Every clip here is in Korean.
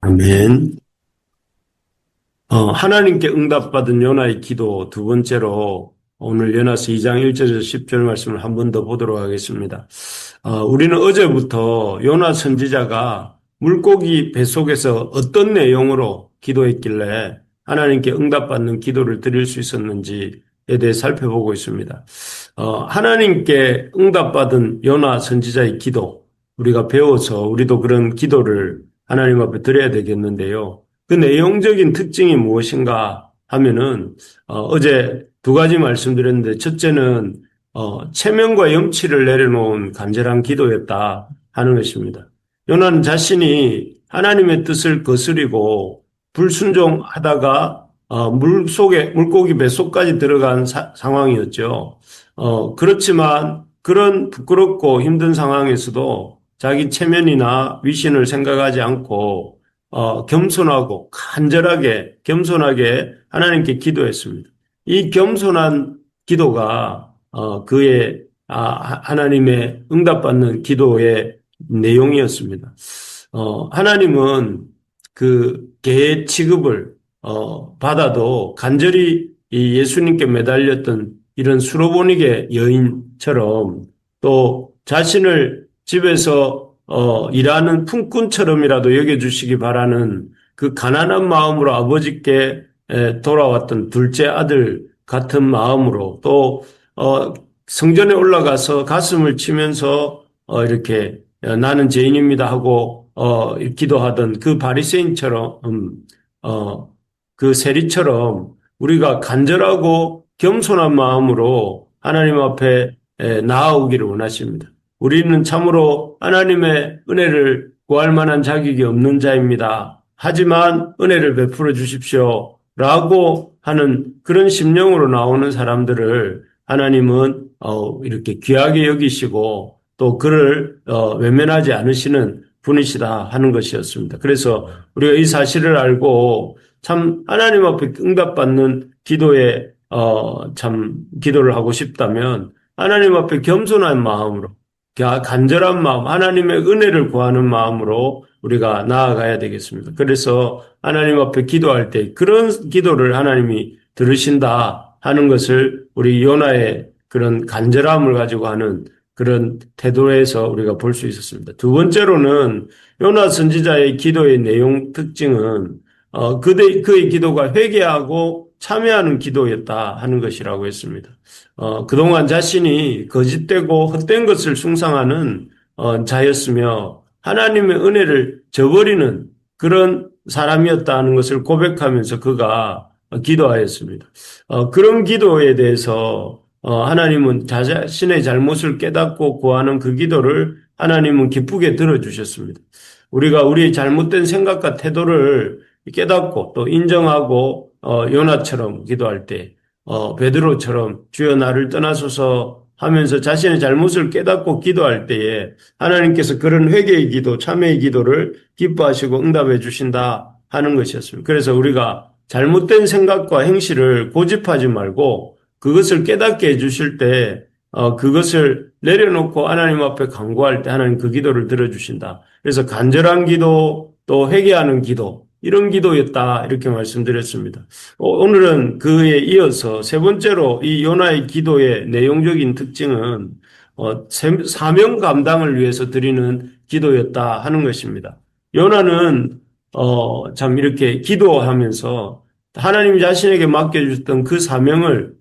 아멘. 하나님께 응답받은 요나의 기도 두 번째로 오늘 요나서 2장 1절에서 10절 말씀을 한 번 더 보도록 하겠습니다. 우리는 어제부터 요나 선지자가 물고기 뱃속에서 어떤 내용으로 기도했길래 하나님께 응답받는 기도를 드릴 수 있었는지에 대해 살펴보고 있습니다. 하나님께 응답받은 요나 선지자의 기도, 우리가 배워서 우리도 그런 기도를 하나님 앞에 드려야 되겠는데요. 그 내용적인 특징이 무엇인가 하면은 어제 두 가지 말씀드렸는데 첫째는 체면과 염치를 내려놓은 간절한 기도였다 하는 것입니다. 요나는 자신이 하나님의 뜻을 거스리고 불순종하다가 물고기 뱃속까지 들어간 상황이었죠. 그렇지만 그런 부끄럽고 힘든 상황에서도 자기 체면이나 위신을 생각하지 않고 겸손하고 간절하게 겸손하게 하나님께 기도했습니다. 이 겸손한 기도가 그의 하나님의 응답받는 기도의 내용이었습니다. 하나님은 그 개 취급을 받아도 간절히 이 예수님께 매달렸던 이런 수로보니게 여인처럼 또 자신을 집에서 일하는 품꾼처럼이라도 여겨주시기 바라는 그 가난한 마음으로 아버지께 돌아왔던 둘째 아들 같은 마음으로 또 성전에 올라가서 가슴을 치면서 이렇게 나는 죄인입니다 하고 기도하던 그 바리새인처럼 그 세리처럼 우리가 간절하고 겸손한 마음으로 하나님 앞에 나아오기를 원하십니다. 우리는 참으로 하나님의 은혜를 구할 만한 자격이 없는 자입니다. 하지만 은혜를 베풀어 주십시오. 라고 하는 그런 심령으로 나오는 사람들을 하나님은 이렇게 귀하게 여기시고 또 그를 외면하지 않으시는 분이시다 하는 것이었습니다. 그래서 우리가 이 사실을 알고 참 하나님 앞에 응답받는 기도에 참 기도를 하고 싶다면 하나님 앞에 겸손한 마음으로 간절한 마음, 하나님의 은혜를 구하는 마음으로 우리가 나아가야 되겠습니다. 그래서 하나님 앞에 기도할 때 그런 기도를 하나님이 들으신다 하는 것을 우리 요나의 그런 간절함을 가지고 하는 그런 태도에서 우리가 볼 수 있었습니다. 두 번째로는 요나 선지자의 기도의 내용 특징은 그의 기도가 회개하고 참여하는 기도였다 하는 것이라고 했습니다. 그동안 자신이 거짓되고 헛된 것을 숭상하는 자였으며 하나님의 은혜를 저버리는 그런 사람이었다는 것을 고백하면서 그가 기도하였습니다. 그런 기도에 대해서 하나님은 자신의 잘못을 깨닫고 구하는 그 기도를 하나님은 기쁘게 들어주셨습니다. 우리가 우리의 잘못된 생각과 태도를 깨닫고 또 인정하고 요나처럼 기도할 때 베드로처럼 주여 나를 떠나소서 하면서 자신의 잘못을 깨닫고 기도할 때에 하나님께서 그런 회개의 기도, 참회의 기도를 기뻐하시고 응답해 주신다 하는 것이었습니다. 그래서 우리가 잘못된 생각과 행실을 고집하지 말고 그것을 깨닫게 해 주실 때 그것을 내려놓고 하나님 앞에 간구할 때 하나님 그 기도를 들어주신다. 그래서 간절한 기도 또 회개하는 기도 이런 기도였다 이렇게 말씀드렸습니다. 오늘은 그에 이어서 세 번째로 이 요나의 기도의 내용적인 특징은 사명 감당을 위해서 드리는 기도였다 하는 것입니다. 요나는 참 이렇게 기도하면서 하나님 자신에게 맡겨주셨던 그 사명을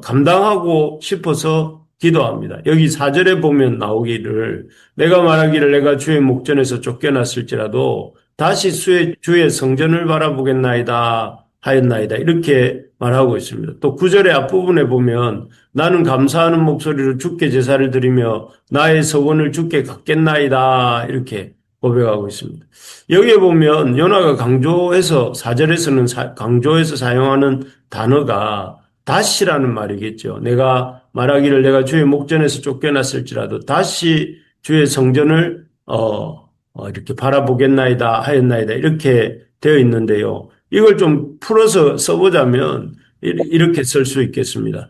감당하고 싶어서 기도합니다. 여기 4절에 보면 나오기를 내가 말하기를 내가 주의 목전에서 쫓겨났을지라도 다시 주의 성전을 바라보겠나이다 하였나이다 이렇게 말하고 있습니다. 또 9절의 앞부분에 보면 나는 감사하는 목소리로 주께 제사를 드리며 나의 서원을 주께 갖겠나이다 이렇게 고백하고 있습니다. 여기에 보면 요나가 강조해서 4절에서는 강조해서 사용하는 단어가 다시라는 말이겠죠. 내가 말하기를 내가 주의 목전에서 쫓겨났을지라도 다시 주의 성전을 이렇게 바라보겠나이다 하였나이다 이렇게 되어 있는데요. 이걸 좀 풀어서 써보자면 이렇게 쓸 수 있겠습니다.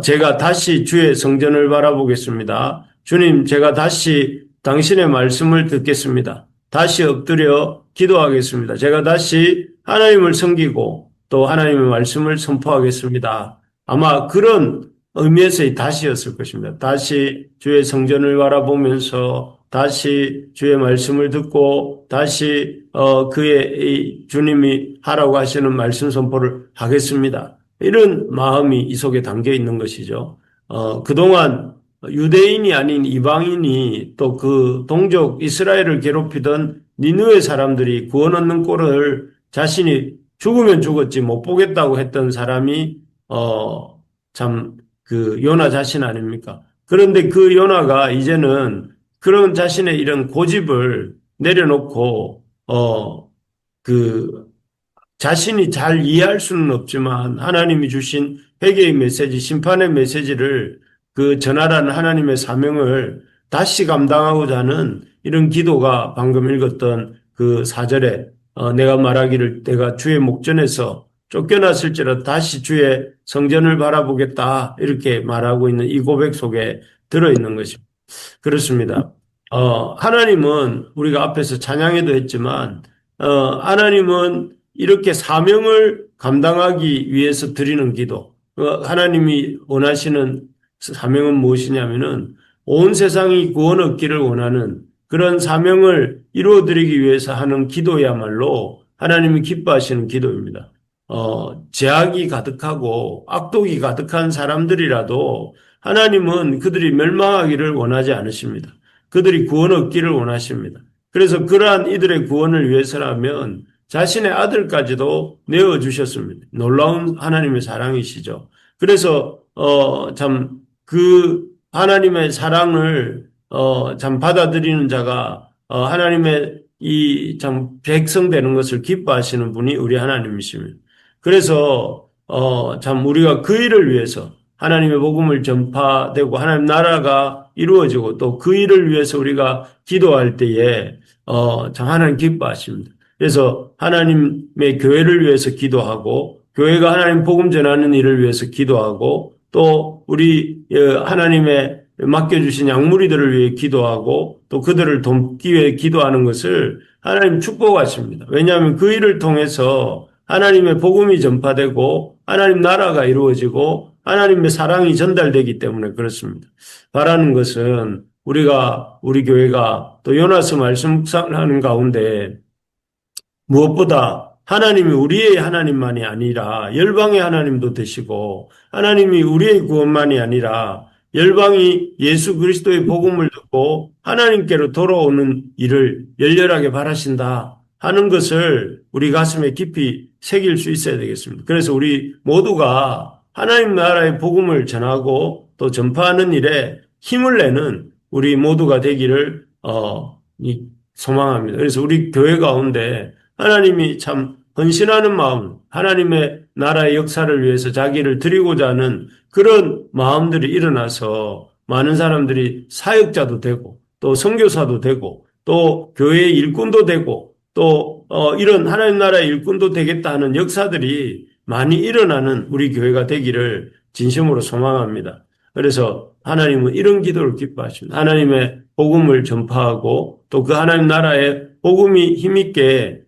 제가 다시 주의 성전을 바라보겠습니다. 주님, 제가 다시 당신의 말씀을 듣겠습니다. 다시 엎드려 기도하겠습니다. 제가 다시 하나님을 섬기고 또 하나님의 말씀을 선포하겠습니다. 아마 그런 의미에서의 다시였을 것입니다. 다시 주의 성전을 바라보면서 다시 주의 말씀을 듣고 다시 그의 주님이 하라고 하시는 말씀 선포를 하겠습니다. 이런 마음이 이 속에 담겨 있는 것이죠. 그동안 유대인이 아닌 이방인이 또 그 동족 이스라엘을 괴롭히던 니느웨 사람들이 구원 얻는 꼴을 자신이 죽으면 죽었지 못 보겠다고 했던 사람이 참 그 요나 자신 아닙니까? 그런데 그 요나가 이제는 그런 자신의 이런 고집을 내려놓고 그 자신이 잘 이해할 수는 없지만 하나님이 주신 회개의 메시지, 심판의 메시지를 그 전하라는 하나님의 사명을 다시 감당하고자 하는 이런 기도가 방금 읽었던 그 4절에 내가 말하기를 내가 주의 목전에서 쫓겨났을지라도 다시 주의 성전을 바라보겠다 이렇게 말하고 있는 이 고백 속에 들어있는 것입니다. 그렇습니다. 하나님은 우리가 앞에서 찬양에도 했지만 하나님은 이렇게 사명을 감당하기 위해서 드리는 기도. 하나님이 원하시는 사명은 무엇이냐면은 온 세상이 구원 얻기를 원하는 그런 사명을 이루어드리기 위해서 하는 기도야말로 하나님이 기뻐하시는 기도입니다. 죄악이 가득하고 악독이 가득한 사람들이라도 하나님은 그들이 멸망하기를 원하지 않으십니다. 그들이 구원 얻기를 원하십니다. 그래서 그러한 이들의 구원을 위해서라면 자신의 아들까지도 내어주셨습니다. 놀라운 하나님의 사랑이시죠. 그래서 참 그 하나님의 사랑을 참 받아들이는 자가 하나님의 이 참 백성 되는 것을 기뻐하시는 분이 우리 하나님이십니다. 그래서 참 우리가 그 일을 위해서 하나님의 복음을 전파되고 하나님 나라가 이루어지고 또 그 일을 위해서 우리가 기도할 때에 참 하나님 기뻐하십니다. 그래서 하나님의 교회를 위해서 기도하고 교회가 하나님 복음 전하는 일을 위해서 기도하고 또 우리 하나님의 맡겨주신 양무리들을 위해 기도하고 또 그들을 돕기 위해 기도하는 것을 하나님 축복하십니다. 왜냐하면 그 일을 통해서 하나님의 복음이 전파되고 하나님 나라가 이루어지고 하나님의 사랑이 전달되기 때문에 그렇습니다. 바라는 것은 우리 교회가 또 요나서 말씀 묵상하는 가운데 무엇보다 하나님이 우리의 하나님만이 아니라 열방의 하나님도 되시고 하나님이 우리의 구원만이 아니라 열방이 예수 그리스도의 복음을 듣고 하나님께로 돌아오는 일을 열렬하게 바라신다 하는 것을 우리 가슴에 깊이 새길 수 있어야 되겠습니다. 그래서 우리 모두가 하나님 나라의 복음을 전하고 또 전파하는 일에 힘을 내는 우리 모두가 되기를 소망합니다. 그래서 우리 교회 가운데 하나님이 참 헌신하는 마음, 하나님의 나라의 역사를 위해서 자기를 드리고자 하는 그런 마음들이 일어나서 많은 사람들이 사역자도 되고 또 선교사도 되고 또 교회의 일꾼도 되고 또 이런 하나님 나라의 일꾼도 되겠다 하는 역사들이 많이 일어나는 우리 교회가 되기를 진심으로 소망합니다. 그래서 하나님은 이런 기도를 기뻐하십니다. 하나님의 복음을 전파하고 또 그 하나님 나라의 복음이 힘있게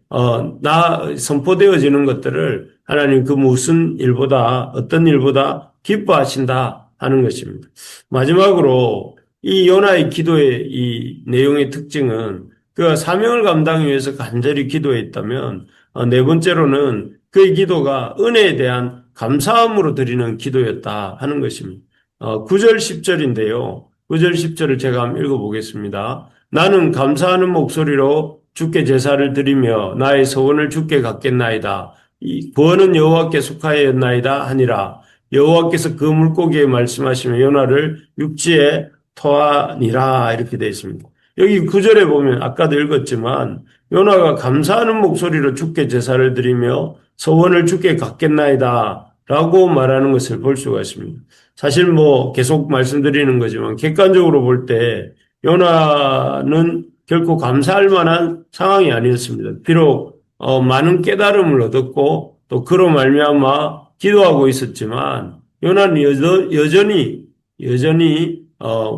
선포되어지는 것들을 하나님 그 무슨 일보다 어떤 일보다 기뻐하신다 하는 것입니다. 마지막으로 이 요나의 기도의 이 내용의 특징은 그 사명을 감당하기 위해서 간절히 기도했다면 네 번째로는 그의 기도가 은혜에 대한 감사함으로 드리는 기도였다 하는 것입니다. 9절 10절인데요. 9절 10절을 제가 한번 읽어보겠습니다. 나는 감사하는 목소리로 주께 제사를 드리며 나의 소원을 주께 갖겠나이다. 이 구원은 여호와께 속하였나이다 하니라. 여호와께서 그 물고기에 말씀하시며 요나를 육지에 토하니라 이렇게 되어 있습니다. 여기 9절에 보면 아까도 읽었지만 요나가 감사하는 목소리로 주께 제사를 드리며 소원을 주께 갖겠나이다 라고 말하는 것을 볼 수가 있습니다. 사실 계속 말씀드리는 거지만 객관적으로 볼 때 요나는 결코 감사할 만한 상황이 아니었습니다. 비록 많은 깨달음을 얻었고 또 그로 말미암아 기도하고 있었지만 요나는 여전히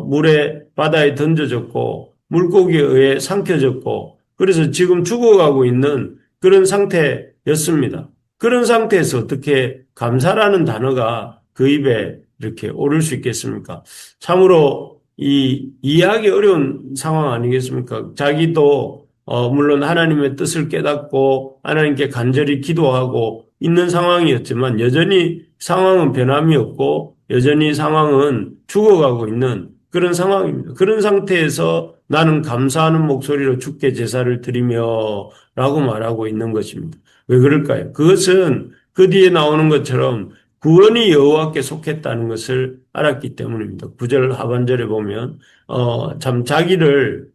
물에 바다에 던져졌고 물고기에 의해 삼켜졌고 그래서 지금 죽어가고 있는 그런 상태였습니다. 그런 상태에서 어떻게 감사라는 단어가 그 입에 이렇게 오를 수 있겠습니까? 참으로 이해하기 어려운 상황 아니겠습니까? 자기도 물론 하나님의 뜻을 깨닫고 하나님께 간절히 기도하고 있는 상황이었지만 여전히 상황은 변함이 없고 여전히 상황은 죽어가고 있는 그런 상황입니다. 그런 상태에서 나는 감사하는 목소리로 주께 제사를 드리며 라고 말하고 있는 것입니다. 왜 그럴까요? 그것은 그 뒤에 나오는 것처럼 구원이 여호와께 속했다는 것을 알았기 때문입니다. 9절 하반절에 보면 참 자기를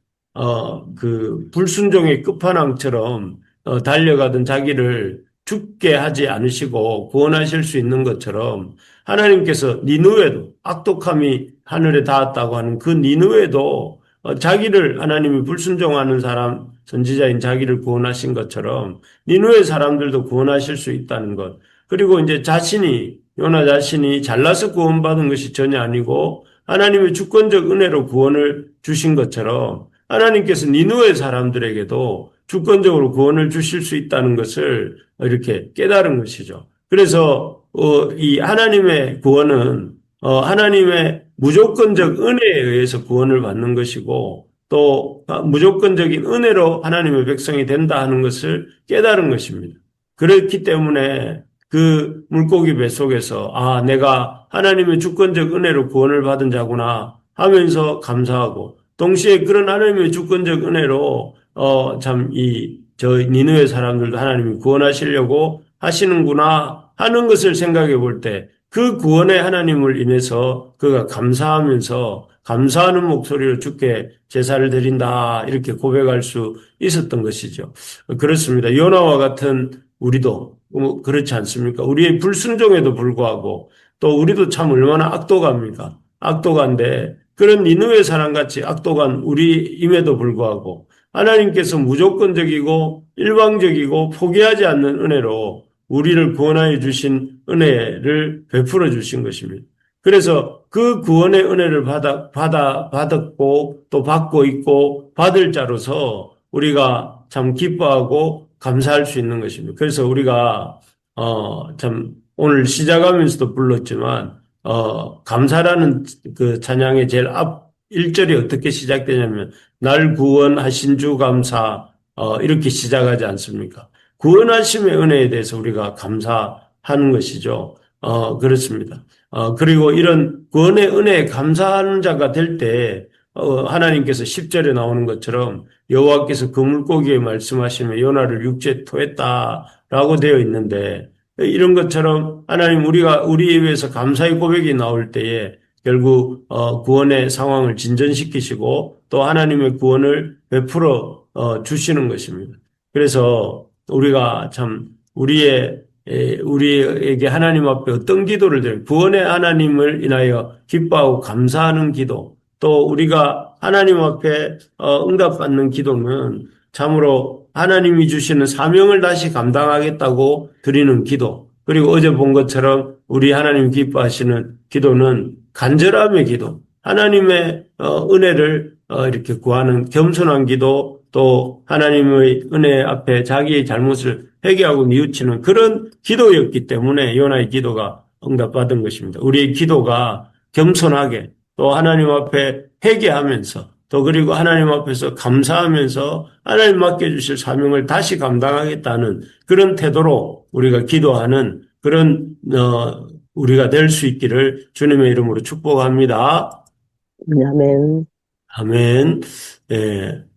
그 불순종의 끝판왕처럼 달려가던 자기를 죽게 하지 않으시고 구원하실 수 있는 것처럼 하나님께서 니느웨도 악독함이 하늘에 닿았다고 하는 그 니느웨도 자기를 하나님이 불순종하는 사람 선지자인 자기를 구원하신 것처럼 니느웨 사람들도 구원하실 수 있다는 것. 그리고 이제 요나 자신이 잘나서 구원받은 것이 전혀 아니고 하나님의 주권적 은혜로 구원을 주신 것처럼 하나님께서 니느웨 사람들에게도 주권적으로 구원을 주실 수 있다는 것을 이렇게 깨달은 것이죠. 그래서 이 하나님의 구원은 하나님의 무조건적 은혜에 의해서 구원을 받는 것이고 또 무조건적인 은혜로 하나님의 백성이 된다 하는 것을 깨달은 것입니다. 그렇기 때문에 그 물고기 뱃속에서 내가 하나님의 주권적 은혜로 구원을 받은 자구나 하면서 감사하고 동시에 그런 하나님의 주권적 은혜로 저 니느웨 사람들도 하나님이 구원하시려고 하시는구나 하는 것을 생각해 볼 때 그 구원의 하나님을 인해서 그가 감사하면서 감사하는 목소리로 주께 제사를 드린다 이렇게 고백할 수 있었던 것이죠. 그렇습니다. 요나와 같은 우리도 그렇지 않습니까? 우리의 불순종에도 불구하고 또 우리도 참 얼마나 악독합니까? 악독한데 그런 니느웨 사람같이 악독한 우리임에도 불구하고 하나님께서 무조건적이고 일방적이고 포기하지 않는 은혜로 우리를 구원하여 주신 은혜를 베풀어 주신 것입니다. 그래서 그 구원의 은혜를 받았고 또 받고 있고 받을 자로서 우리가 참 기뻐하고 감사할 수 있는 것입니다. 그래서 우리가 참 오늘 시작하면서도 불렀지만 감사라는 그 찬양의 제일 앞 1절이 어떻게 시작되냐면 날 구원하신 주 감사 이렇게 시작하지 않습니까? 구원하심의 은혜에 대해서 우리가 감사하는 것이죠. 그렇습니다. 그리고 이런 구원의 은혜에 감사하는 자가 될 때 하나님께서 10절에 나오는 것처럼 여호와께서 그 물고기에 말씀하시며 요나를 육지에 토했다라고 되어 있는데 이런 것처럼 하나님 우리에 위해서 감사의 고백이 나올 때에 결국 구원의 상황을 진전시키시고 또 하나님의 구원을 베풀어 주시는 것입니다. 그래서 우리가 참 우리에게 하나님 앞에 어떤 기도를 드려요? 구원의 하나님을 인하여 기뻐하고 감사하는 기도, 또 우리가 하나님 앞에 응답받는 기도는 참으로 하나님이 주시는 사명을 다시 감당하겠다고 드리는 기도, 그리고 어제 본 것처럼 우리 하나님 기뻐하시는 기도는 간절함의 기도, 하나님의 은혜를 이렇게 구하는 겸손한 기도, 또 하나님의 은혜 앞에 자기의 잘못을 회개하고 뉘우치는 그런 기도였기 때문에 요나의 기도가 응답받은 것입니다. 우리의 기도가 겸손하게 또 하나님 앞에 회개하면서 또 그리고 하나님 앞에서 감사하면서 하나님 맡겨주실 사명을 다시 감당하겠다는 그런 태도로 우리가 기도하는 그런 우리가 될 수 있기를 주님의 이름으로 축복합니다. 아멘. 아멘. 예.